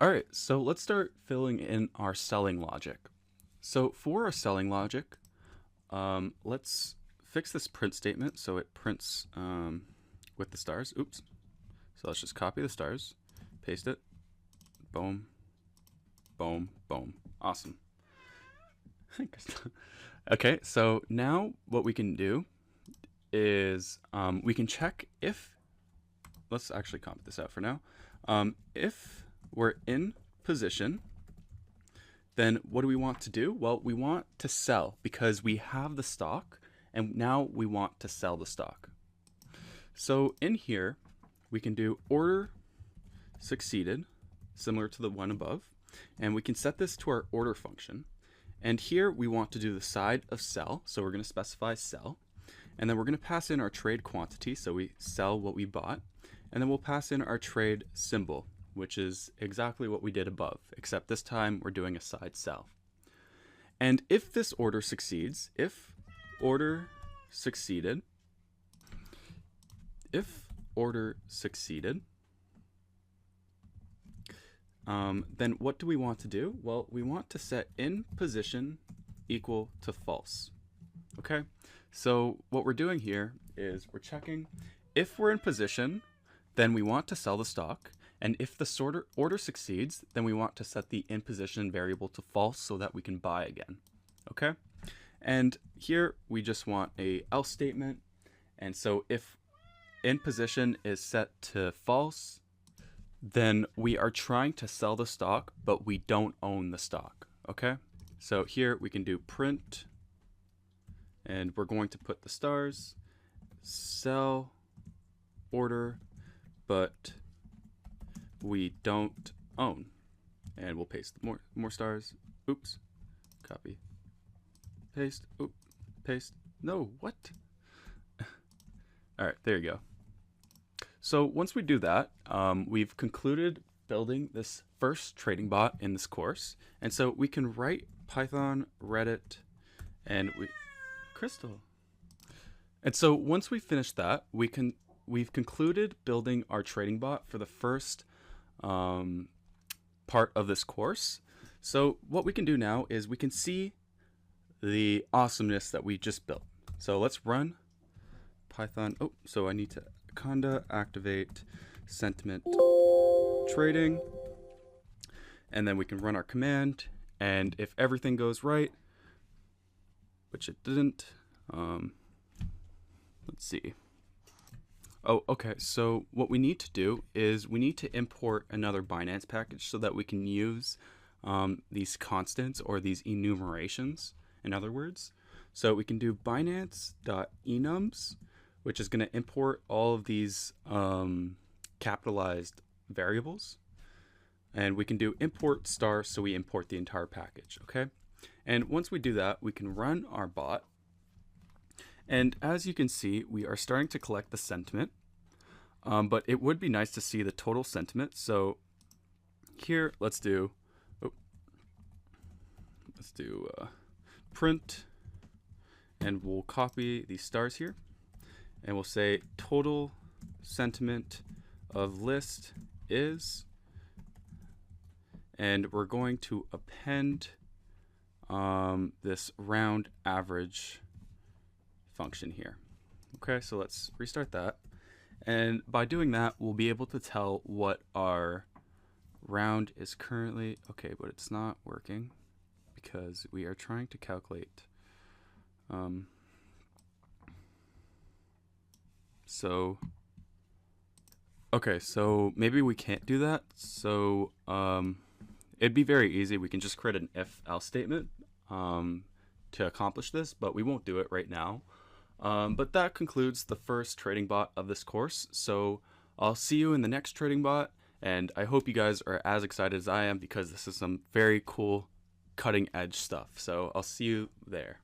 All right, so let's start filling in our selling logic. So for our selling logic, let's fix this print statement so it prints with the stars. Oops. So let's just copy the stars, paste it, boom, boom, boom. Awesome. Okay, so now what we can do is we can check if, let's actually comment this out for now. If we're in position, then what do we want to do? Well, we want to sell because we have the stock and now we want to sell the stock. So in here, we can do order succeeded, similar to the one above, and we can set this to our order function. And here we want to do the side of sell, so we're going to specify sell. And then we're going to pass in our trade quantity, so we sell what we bought. And then we'll pass in our trade symbol, which is exactly what we did above, except this time we're doing a side sell. And if this order succeeds, if order succeeded, then what do we want to do? Well, we want to set in position equal to false. Okay, so what we're doing here is we're checking if we're in position, then we want to sell the stock. And if the order succeeds, then we want to set the in position variable to false so that we can buy again. Okay, and here we just want a else statement. And so if in position is set to false, then we are trying to sell the stock, but we don't own the stock. Okay, so here we can do print, and we're going to put the stars, sell order, but we don't own, and we'll paste more stars. Oops, copy, paste, oop, paste. No, what? All right, there you go. So once we do that, we've concluded building this first trading bot in this course. And so we can write Python, Reddit, and Crystal. And so once we finish that, we've concluded building our trading bot for the first part of this course. So what we can do now is we can see the awesomeness that we just built. So let's run Python. Oh, so I need to conda activate sentiment trading, and then we can run our command, and if everything goes right, which it didn't, let's see. Oh, okay, so what we need to do is we need to import another Binance package so that we can use these constants or these enumerations, in other words. So we can do binance.enums, which is going to import all of these capitalized variables. And we can do import star, so we import the entire package, okay? And once we do that, we can run our bot. And as you can see, we are starting to collect the sentiment, but it would be nice to see the total sentiment. So here, let's do print, and we'll copy these stars here. And we'll say total sentiment of list is, and we're going to append this round average function here. Okay, so let's restart that. And by doing that, we'll be able to tell what our round is currently. Okay, but it's not working because we are trying to calculate okay, so maybe we can't do that. So it'd be very easy. We can just create an if-else statement to accomplish this, but we won't do it right now. But that concludes the first trading bot of this course. So I'll see you in the next trading bot, and I hope you guys are as excited as I am because this is some very cool cutting edge stuff. So I'll see you there.